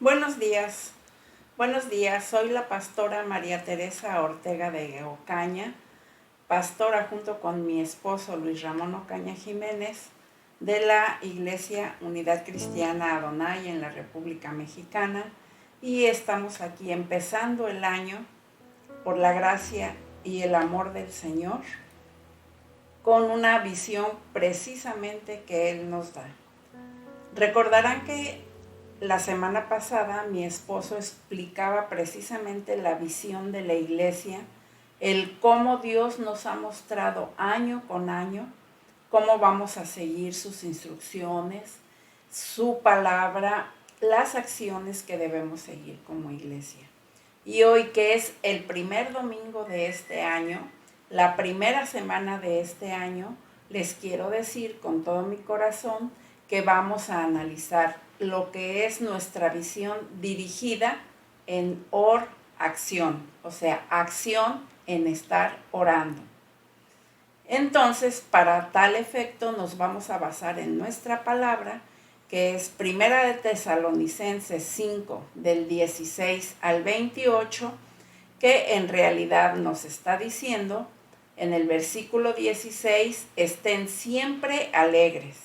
Buenos días, soy la pastora María Teresa Ortega de Ocaña, pastora junto con mi esposo Luis Ramón Ocaña Jiménez de la Iglesia Unidad Cristiana Adonai en la República Mexicana, y estamos aquí empezando el año por la gracia y el amor del Señor con una visión precisamente que Él nos da. Recordarán que la semana pasada mi esposo explicaba precisamente la visión de la iglesia, el cómo Dios nos ha mostrado año con año, cómo vamos a seguir sus instrucciones, su palabra, las acciones que debemos seguir como iglesia. Y hoy, que es el primer domingo de este año, la primera semana de este año, les quiero decir con todo mi corazón que vamos a analizar lo que es nuestra visión dirigida en acción, o sea, acción en estar orando. Entonces, para tal efecto nos vamos a basar en nuestra palabra, que es Primera de Tesalonicenses 5, del 16 al 28, que en realidad nos está diciendo, en el versículo 16, estén siempre alegres,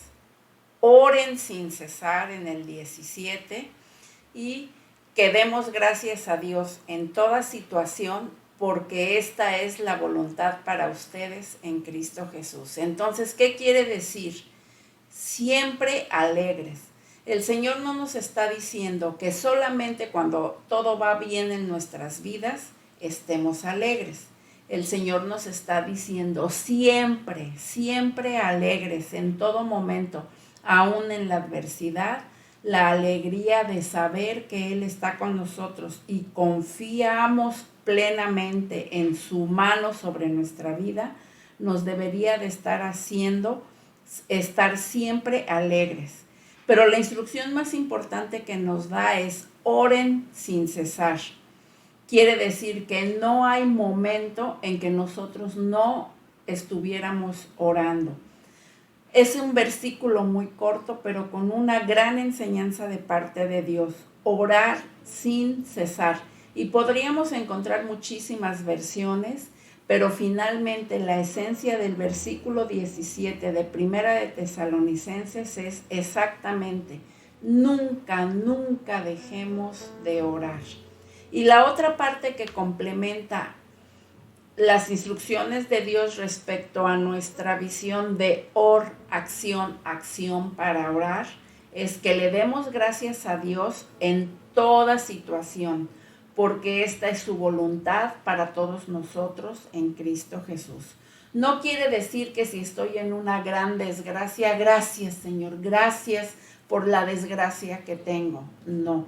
oren sin cesar en el 17, y que demos gracias a Dios en toda situación, porque esta es la voluntad para ustedes en Cristo Jesús. Entonces, ¿qué quiere decir? Siempre alegres. El Señor no nos está diciendo que solamente cuando todo va bien en nuestras vidas estemos alegres. El Señor nos está diciendo siempre, siempre alegres en todo momento, aún en la adversidad, la alegría de saber que Él está con nosotros y confiamos plenamente en su mano sobre nuestra vida, nos debería de estar haciendo estar siempre alegres. Pero la instrucción más importante que nos da es oren sin cesar. Quiere decir que no hay momento en que nosotros no estuviéramos orando. Es un versículo muy corto, pero con una gran enseñanza de parte de Dios. Orar sin cesar. Y podríamos encontrar muchísimas versiones, pero finalmente la esencia del versículo 17 de Primera de Tesalonicenses es exactamente: nunca, nunca dejemos de orar. Y la otra parte que complementa las instrucciones de Dios respecto a nuestra visión de acción para orar, es que le demos gracias a Dios en toda situación, porque esta es su voluntad para todos nosotros en Cristo Jesús. No quiere decir que si estoy en una gran desgracia, gracias Señor, gracias por la desgracia que tengo. No.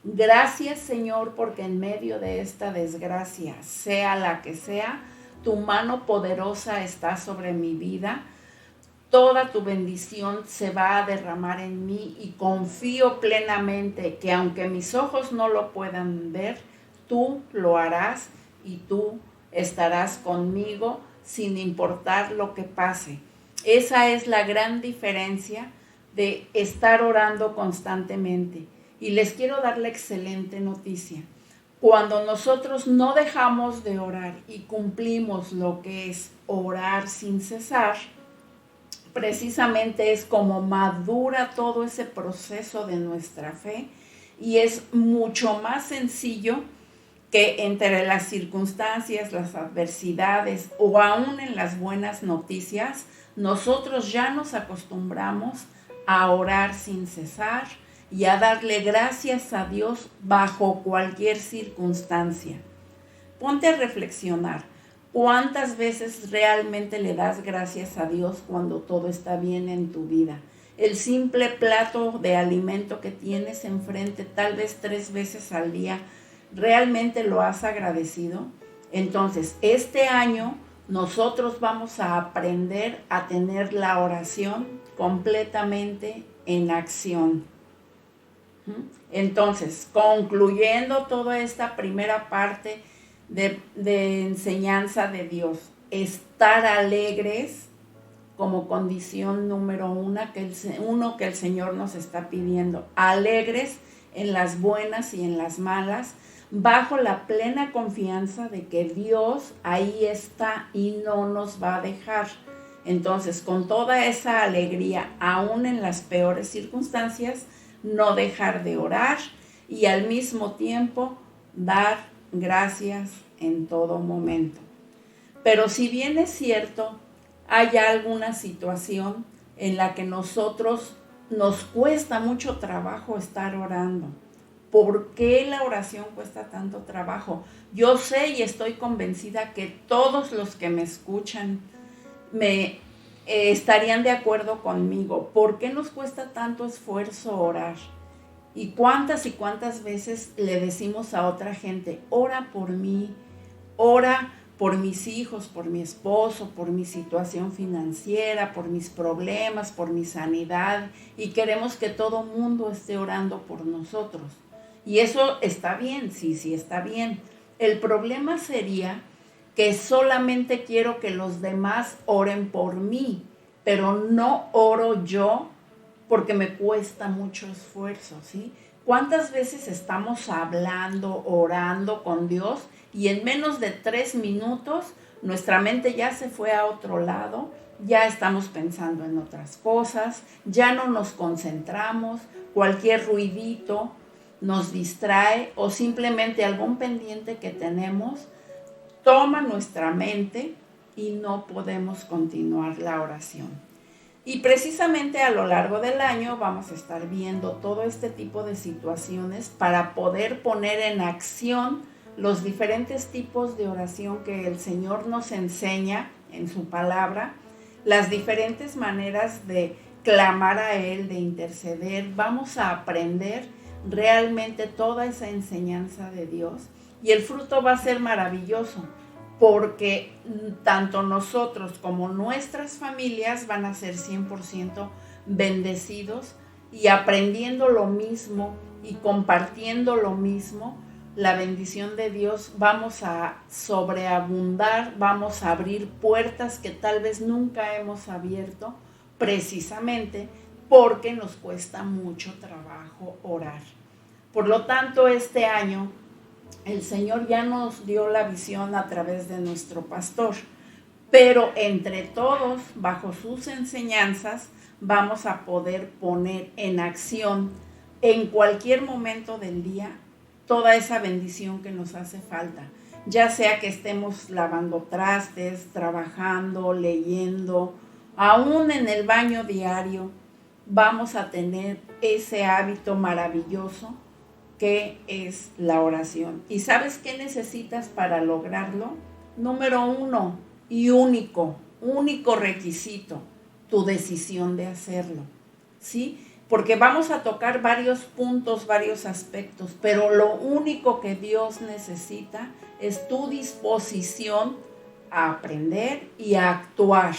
Gracias Señor, porque en medio de esta desgracia, sea la que sea, tu mano poderosa está sobre mi vida. Toda tu bendición se va a derramar en mí y confío plenamente que aunque mis ojos no lo puedan ver, tú lo harás y tú estarás conmigo sin importar lo que pase. Esa es la gran diferencia de estar orando constantemente. Y les quiero dar la excelente noticia. Cuando nosotros no dejamos de orar y cumplimos lo que es orar sin cesar, precisamente es como madura todo ese proceso de nuestra fe, y es mucho más sencillo que entre las circunstancias, las adversidades o aún en las buenas noticias, nosotros ya nos acostumbramos a orar sin cesar y a darle gracias a Dios bajo cualquier circunstancia. Ponte a reflexionar. ¿Cuántas veces realmente le das gracias a Dios cuando todo está bien en tu vida? El simple plato de alimento que tienes enfrente, tal vez 3 veces al día, ¿realmente lo has agradecido? Entonces, este año nosotros vamos a aprender a tener la oración completamente en acción. Entonces, concluyendo toda esta primera parte de enseñanza de Dios, estar alegres como condición número uno que el Señor nos está pidiendo. Alegres en las buenas y en las malas, bajo la plena confianza de que Dios ahí está y no nos va a dejar. Entonces, con toda esa alegría, aún en las peores circunstancias, no dejar de orar y al mismo tiempo dar gracias en todo momento. Pero si bien es cierto, hay alguna situación en la que nosotros nos cuesta mucho trabajo estar orando. ¿Por qué la oración cuesta tanto trabajo? Yo sé y estoy convencida que todos los que me escuchan me estarían de acuerdo conmigo. ¿Por qué nos cuesta tanto esfuerzo orar? Y cuántas veces le decimos a otra gente, ora por mí, ora por mis hijos, por mi esposo, por mi situación financiera, por mis problemas, por mi sanidad, y queremos que todo mundo esté orando por nosotros. Y eso está bien, sí está bien. El problema sería que solamente quiero que los demás oren por mí, pero no oro yo porque me cuesta mucho esfuerzo, ¿sí? ¿Cuántas veces estamos hablando, orando con Dios y en menos de 3 minutos nuestra mente ya se fue a otro lado, ya estamos pensando en otras cosas, ya no nos concentramos, cualquier ruidito nos distrae o simplemente algún pendiente que tenemos toma nuestra mente y no podemos continuar la oración? Y precisamente a lo largo del año vamos a estar viendo todo este tipo de situaciones para poder poner en acción los diferentes tipos de oración que el Señor nos enseña en su palabra, las diferentes maneras de clamar a Él, de interceder. Vamos a aprender realmente toda esa enseñanza de Dios y el fruto va a ser maravilloso, porque tanto nosotros como nuestras familias van a ser 100% bendecidos y aprendiendo lo mismo y compartiendo lo mismo, la bendición de Dios, vamos a sobreabundar, vamos a abrir puertas que tal vez nunca hemos abierto, precisamente porque nos cuesta mucho trabajo orar. Por lo tanto, este año el Señor ya nos dio la visión a través de nuestro pastor, pero entre todos, bajo sus enseñanzas, vamos a poder poner en acción en cualquier momento del día toda esa bendición que nos hace falta, ya sea que estemos lavando trastes, trabajando, leyendo, aún en el baño diario, vamos a tener ese hábito maravilloso que es la oración. ¿Y sabes qué necesitas para lograrlo? Número 1 y único requisito, tu decisión de hacerlo, ¿sí? Porque vamos a tocar varios puntos, varios aspectos, pero lo único que Dios necesita es tu disposición a aprender y a actuar.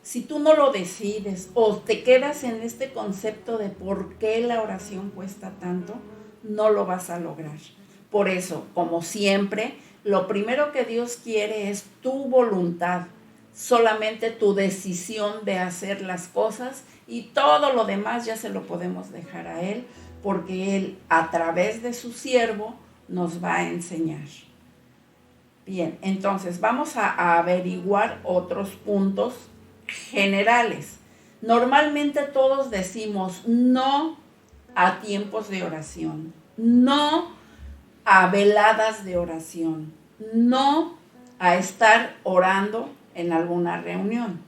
Si tú no lo decides o te quedas en este concepto de por qué la oración cuesta tanto, no lo vas a lograr. Por eso, como siempre, lo primero que Dios quiere es tu voluntad, solamente tu decisión de hacer las cosas, y todo lo demás ya se lo podemos dejar a Él, porque Él a través de su siervo nos va a enseñar. Bien, entonces vamos a averiguar otros puntos generales. Normalmente todos decimos no a tiempos de oración, no a veladas de oración, no a estar orando en alguna reunión.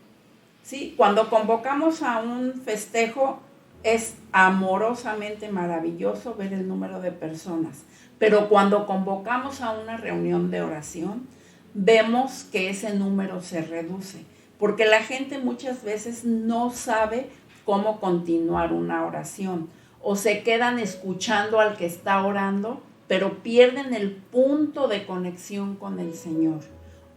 ¿Sí? Cuando convocamos a un festejo es amorosamente maravilloso ver el número de personas, pero cuando convocamos a una reunión de oración vemos que ese número se reduce, porque la gente muchas veces no sabe cómo continuar una oración, o se quedan escuchando al que está orando, pero pierden el punto de conexión con el Señor.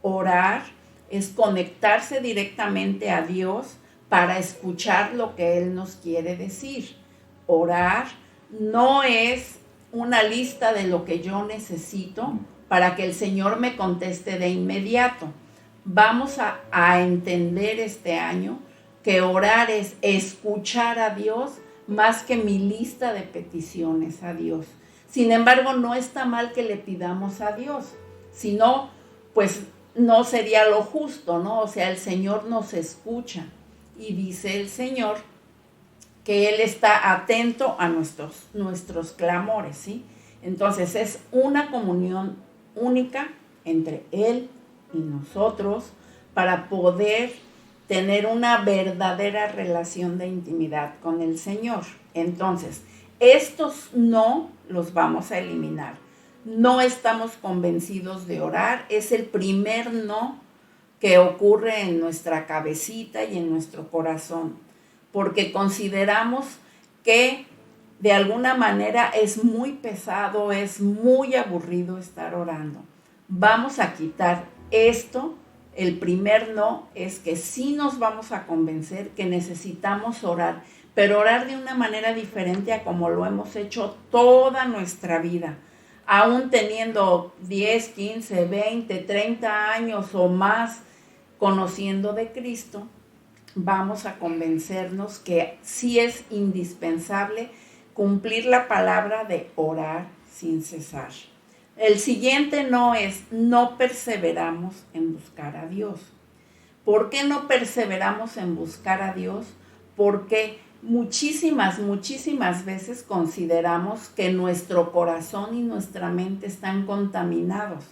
Orar es conectarse directamente a Dios para escuchar lo que Él nos quiere decir. Orar no es una lista de lo que yo necesito para que el Señor me conteste de inmediato. Vamos a entender este año que orar es escuchar a Dios más que mi lista de peticiones a Dios. Sin embargo, no está mal que le pidamos a Dios, sino pues no sería lo justo, ¿no? O sea, el Señor nos escucha y dice el Señor que Él está atento a nuestros clamores, ¿sí? Entonces es una comunión única entre Él y nosotros para poder tener una verdadera relación de intimidad con el Señor. Entonces, estos no los vamos a eliminar. No estamos convencidos de orar, es el primer no que ocurre en nuestra cabecita y en nuestro corazón, porque consideramos que de alguna manera es muy pesado, es muy aburrido estar orando. Vamos a quitar esto. El primer no es que sí nos vamos a convencer que necesitamos orar, pero orar de una manera diferente a como lo hemos hecho toda nuestra vida. Aún teniendo 10, 15, 20, 30 años o más conociendo de Cristo, vamos a convencernos que sí es indispensable cumplir la palabra de orar sin cesar. El siguiente no es, no perseveramos en buscar a Dios. ¿Por qué no perseveramos en buscar a Dios? Porque muchísimas veces consideramos que nuestro corazón y nuestra mente están contaminados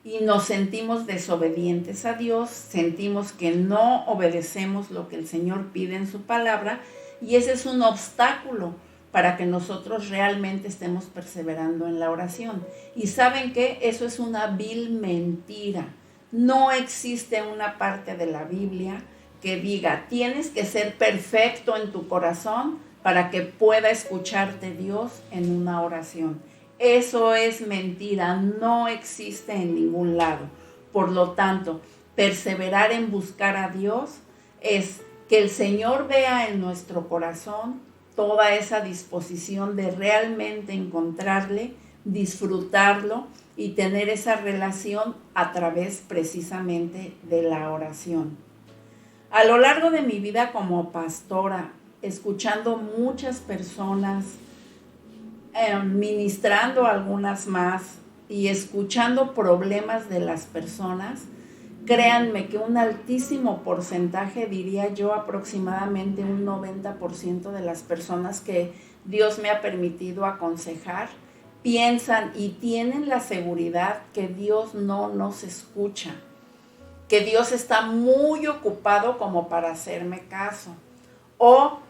y nos sentimos desobedientes a Dios, sentimos que no obedecemos lo que el Señor pide en su palabra y ese es un obstáculo para que nosotros realmente estemos perseverando en la oración. Y ¿saben qué? Eso es una vil mentira. No existe una parte de la Biblia que diga, tienes que ser perfecto en tu corazón para que pueda escucharte Dios en una oración. Eso es mentira, no existe en ningún lado. Por lo tanto, perseverar en buscar a Dios es que el Señor vea en nuestro corazón toda esa disposición de realmente encontrarle, disfrutarlo y tener esa relación a través precisamente de la oración. A lo largo de mi vida como pastora, escuchando muchas personas, ministrando algunas más y escuchando problemas de las personas, créanme que un altísimo porcentaje, diría yo aproximadamente un 90% de las personas que Dios me ha permitido aconsejar, piensan y tienen la seguridad que Dios no nos escucha, que Dios está muy ocupado como para hacerme caso, o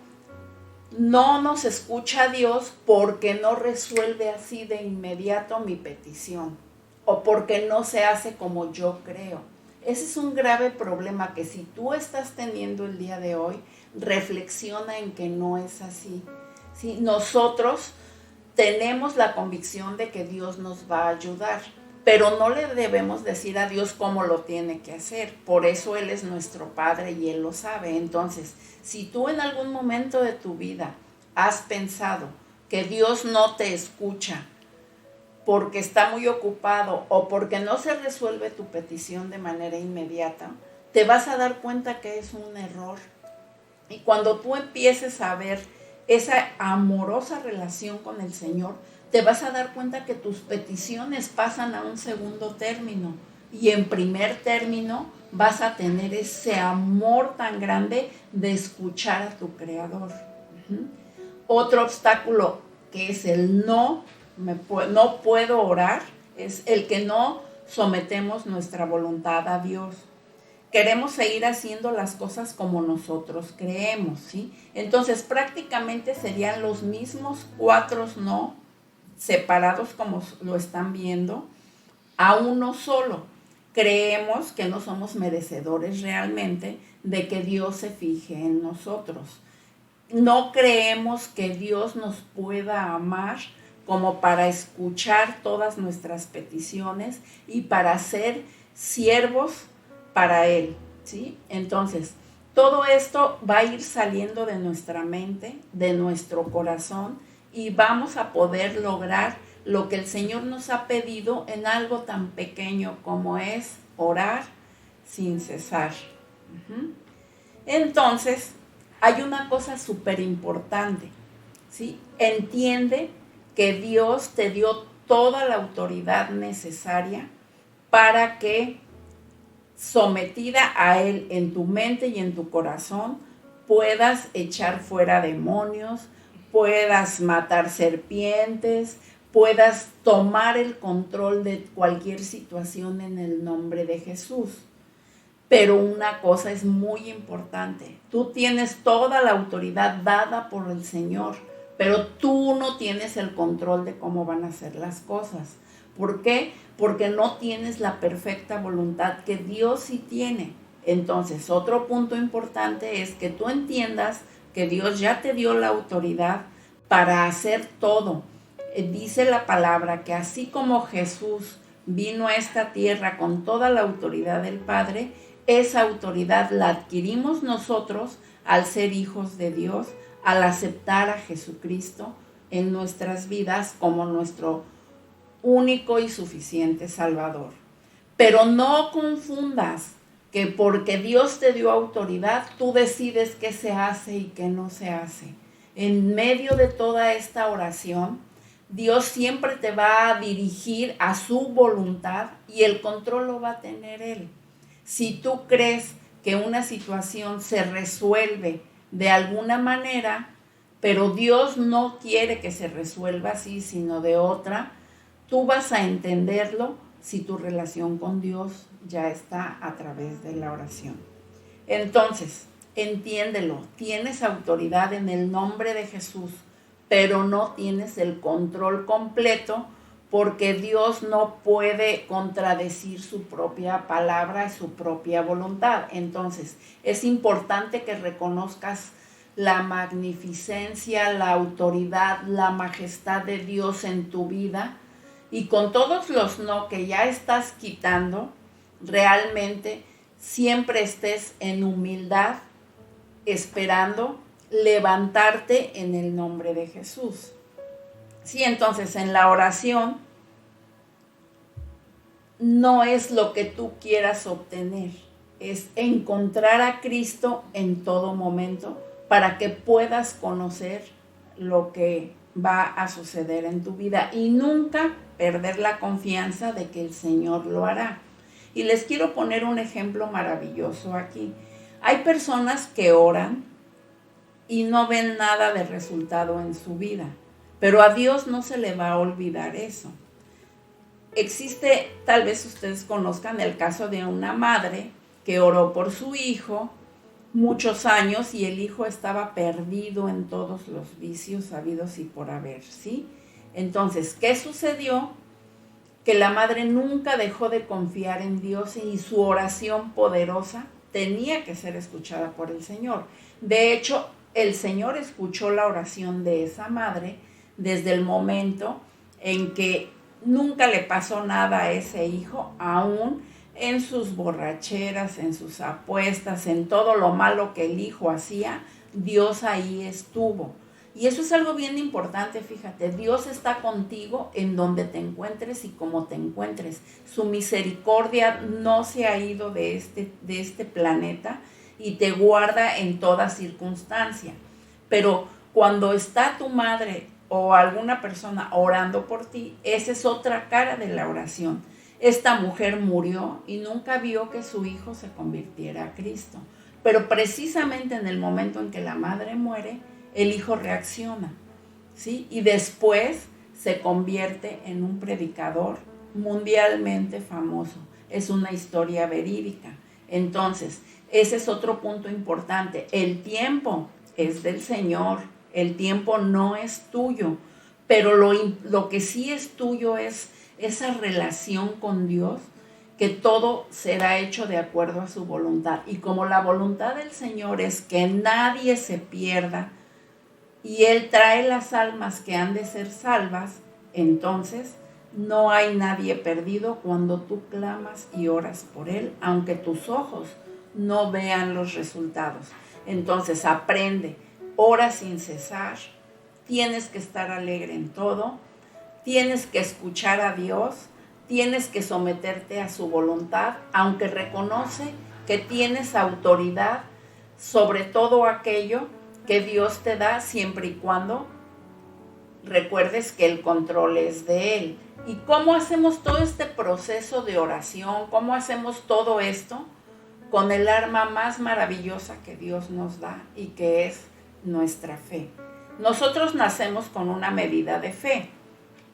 no nos escucha Dios porque no resuelve así de inmediato mi petición, o porque no se hace como yo creo. Ese es un grave problema que si tú estás teniendo el día de hoy, reflexiona en que no es así. ¿Sí? Nosotros tenemos la convicción de que Dios nos va a ayudar, pero no le debemos decir a Dios cómo lo tiene que hacer. Por eso Él es nuestro Padre y Él lo sabe. Entonces, si tú en algún momento de tu vida has pensado que Dios no te escucha porque está muy ocupado o porque no se resuelve tu petición de manera inmediata, te vas a dar cuenta que es un error. Y cuando tú empieces a ver esa amorosa relación con el Señor, te vas a dar cuenta que tus peticiones pasan a un segundo término y en primer término vas a tener ese amor tan grande de escuchar a tu Creador. Otro obstáculo que es el no puedo orar, es el que no sometemos nuestra voluntad a Dios. Queremos seguir haciendo las cosas como nosotros creemos, ¿sí? Entonces prácticamente serían los mismos 4 no, separados como lo están viendo, a uno solo. Creemos que no somos merecedores realmente de que Dios se fije en nosotros. No creemos que Dios nos pueda amar como para escuchar todas nuestras peticiones y para ser siervos para Él, ¿sí? Entonces, todo esto va a ir saliendo de nuestra mente, de nuestro corazón, y vamos a poder lograr lo que el Señor nos ha pedido en algo tan pequeño como es orar sin cesar. Entonces, hay una cosa súper importante. ¿sí? Entiende que Dios te dio toda la autoridad necesaria para que, sometida a Él en tu mente y en tu corazón, puedas echar fuera demonios, puedas matar serpientes, puedas tomar el control de cualquier situación en el nombre de Jesús. Pero una cosa es muy importante, tú tienes toda la autoridad dada por el Señor, pero tú no tienes el control de cómo van a ser las cosas. ¿Por qué? Porque no tienes la perfecta voluntad que Dios sí tiene. Entonces, otro punto importante es que tú entiendas que Dios ya te dio la autoridad para hacer todo. Dice la palabra que así como Jesús vino a esta tierra con toda la autoridad del Padre, esa autoridad la adquirimos nosotros al ser hijos de Dios, al aceptar a Jesucristo en nuestras vidas como nuestro único y suficiente Salvador. Pero no confundas que porque Dios te dio autoridad, tú decides qué se hace y qué no se hace. En medio de toda esta oración, Dios siempre te va a dirigir a su voluntad y el control lo va a tener Él. Si tú crees que una situación se resuelve de alguna manera, pero Dios no quiere que se resuelva así, sino de otra, tú vas a entenderlo si tu relación con Dios ya está a través de la oración. Entonces, entiéndelo, tienes autoridad en el nombre de Jesús, pero no tienes el control completo porque Dios no puede contradecir su propia palabra y su propia voluntad. Entonces, es importante que reconozcas la magnificencia, la autoridad, la majestad de Dios en tu vida y con todos los no que ya estás quitando, realmente siempre estés en humildad, esperando levantarte en el nombre de Jesús. Sí, entonces en la oración no es lo que tú quieras obtener, es encontrar a Cristo en todo momento para que puedas conocer lo que va a suceder en tu vida y nunca perder la confianza de que el Señor lo hará. Y les quiero poner un ejemplo maravilloso aquí. Hay personas que oran y no ven nada de resultado en su vida, pero a Dios no se le va a olvidar eso. Existe, tal vez ustedes conozcan el caso de una madre que oró por su hijo muchos años y el hijo estaba perdido en todos los vicios habidos y por haber, ¿sí? Entonces, ¿qué sucedió? Que la madre nunca dejó de confiar en Dios y su oración poderosa tenía que ser escuchada por el Señor. De hecho, el Señor escuchó la oración de esa madre desde el momento en que nunca le pasó nada a ese hijo, aún en sus borracheras, en sus apuestas, en todo lo malo que el hijo hacía, Dios ahí estuvo. Y eso es algo bien importante, fíjate, Dios está contigo en donde te encuentres y como te encuentres. Su misericordia no se ha ido de este planeta y te guarda en toda circunstancia. Pero cuando está tu madre o alguna persona orando por ti, esa es otra cara de la oración. Esta mujer murió y nunca vio que su hijo se convirtiera a Cristo. Pero precisamente en el momento en que la madre muere, el hijo reacciona, ¿sí? Y después se convierte en un predicador mundialmente famoso. Es una historia verídica. Entonces, ese es otro punto importante. El tiempo es del Señor. El tiempo no es tuyo. Pero lo que sí es tuyo es esa relación con Dios, que todo será hecho de acuerdo a su voluntad. Y como la voluntad del Señor es que nadie se pierda, y Él trae las almas que han de ser salvas, entonces no hay nadie perdido cuando tú clamas y oras por Él, aunque tus ojos no vean los resultados. Entonces aprende, ora sin cesar, tienes que estar alegre en todo, tienes que escuchar a Dios, tienes que someterte a su voluntad, aunque reconoce que tienes autoridad sobre todo aquello que Dios te da siempre y cuando recuerdes que el control es de Él. ¿Y cómo hacemos todo este proceso de oración? ¿Cómo hacemos todo esto? Con el arma más maravillosa que Dios nos da y que es nuestra fe. Nosotros nacemos con una medida de fe.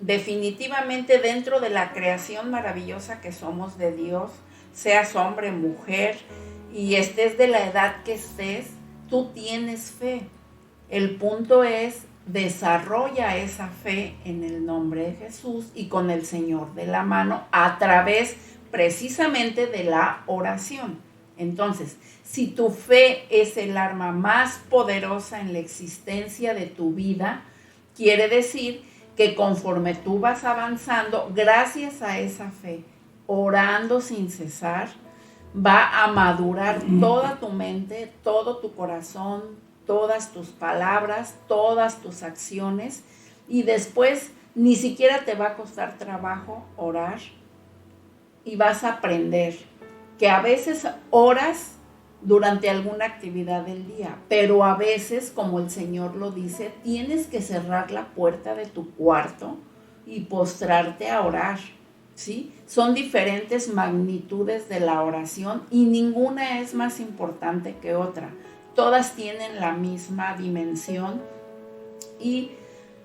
Definitivamente dentro de la creación maravillosa que somos de Dios, seas hombre, mujer, y estés de la edad que estés, tú tienes fe. El punto es, desarrolla esa fe en el nombre de Jesús y con el Señor de la mano a través precisamente de la oración. Entonces, si tu fe es el arma más poderosa en la existencia de tu vida, quiere decir que conforme tú vas avanzando, gracias a esa fe, orando sin cesar, va a madurar toda tu mente, todo tu corazón, todas tus palabras, todas tus acciones, y después ni siquiera te va a costar trabajo orar y vas a aprender que a veces oras durante alguna actividad del día, pero a veces, como el Señor lo dice, tienes que cerrar la puerta de tu cuarto y postrarte a orar, ¿sí? Son diferentes magnitudes de la oración y ninguna es más importante que otra. Todas tienen la misma dimensión y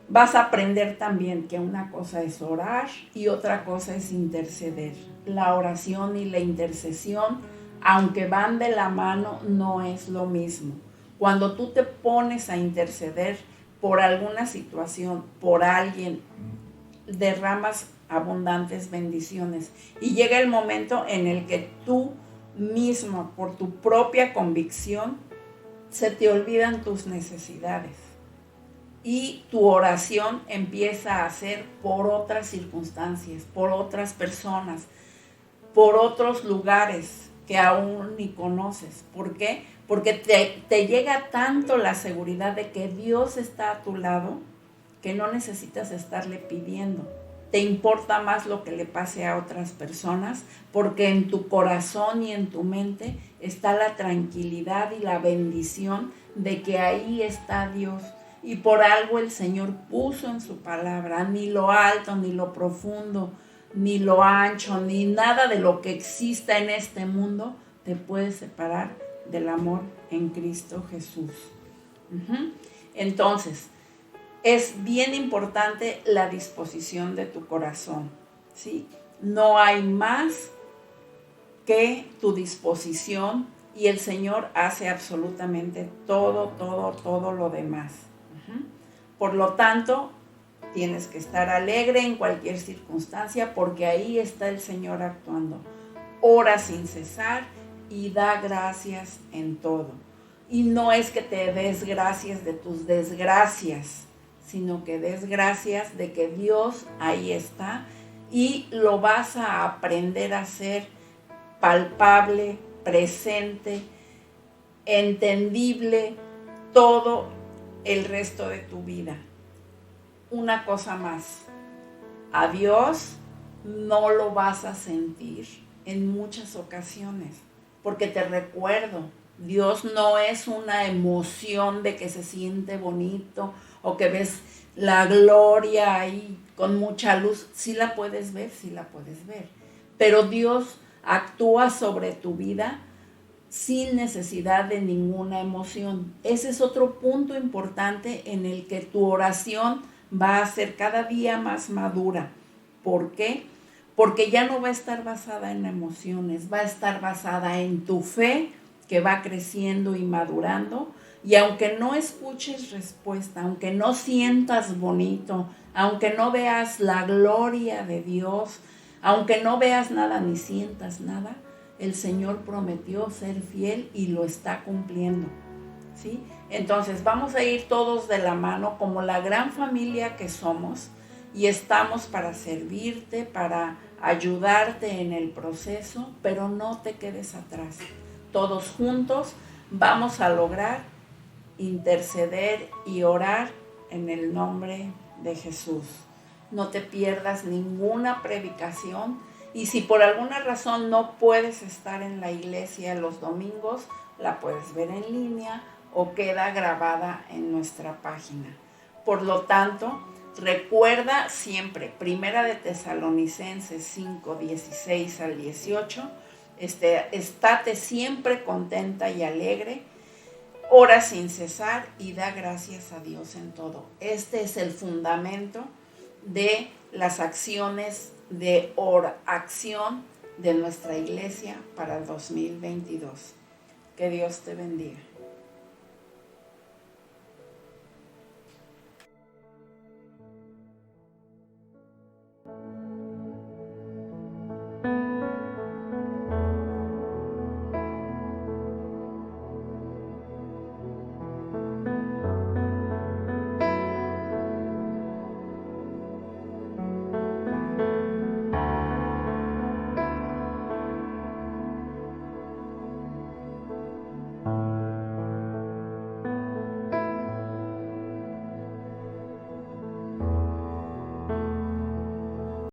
vas a aprender también que una cosa es orar y otra cosa es interceder. La oración y la intercesión, aunque van de la mano, no es lo mismo. Cuando tú te pones a interceder por alguna situación, por alguien, derramas abundantes bendiciones y llega el momento en el que tú mismo, por tu propia convicción, se te olvidan tus necesidades y tu oración empieza a ser por otras circunstancias, por otras personas, por otros lugares que aún ni conoces. ¿Por qué? Porque te llega tanto la seguridad de que Dios está a tu lado que no necesitas estarle pidiendo. Te importa más lo que le pase a otras personas porque en tu corazón y en tu mente está la tranquilidad y la bendición de que ahí está Dios. Y por algo el Señor puso en su palabra, ni lo alto, ni lo profundo, ni lo ancho, ni nada de lo que exista en este mundo te puede separar del amor en Cristo Jesús. Entonces, es bien importante la disposición de tu corazón, ¿sí? No hay más que tu disposición y el Señor hace absolutamente todo lo demás. Por lo tanto, tienes que estar alegre en cualquier circunstancia porque ahí está el Señor actuando. Ora sin cesar y da gracias en todo. Y no es que te des gracias de tus desgracias, sino que des gracias de que Dios ahí está y lo vas a aprender a hacer palpable, presente, entendible, todo el resto de tu vida. Una cosa más, a Dios no lo vas a sentir en muchas ocasiones, porque te recuerdo, Dios no es una emoción de que se siente bonito o que ves la gloria ahí con mucha luz. Sí la puedes ver, pero Dios actúa sobre tu vida sin necesidad de ninguna emoción. Ese es otro punto importante en el que tu oración va a ser cada día más madura. ¿Por qué? Porque ya no va a estar basada en emociones, va a estar basada en tu fe que va creciendo y madurando. Y aunque no escuches respuesta, aunque no sientas bonito, aunque no veas la gloria de Dios, aunque no veas nada ni sientas nada, el Señor prometió ser fiel y lo está cumpliendo, ¿sí? Entonces vamos a ir todos de la mano como la gran familia que somos y estamos para servirte, para ayudarte en el proceso, pero no te quedes atrás. Todos juntos vamos a lograr interceder y orar en el nombre de Jesús. No te pierdas ninguna predicación. Y si por alguna razón no puedes estar en la iglesia los domingos, la puedes ver en línea o queda grabada en nuestra página. Por lo tanto, Recuerda siempre, Primera de Tesalonicenses 5, 16 al 18, estate siempre contenta y alegre, ora sin cesar y da gracias a Dios en todo. Este es el fundamento de las acciones de oración de nuestra iglesia para el 2022. Que Dios te bendiga.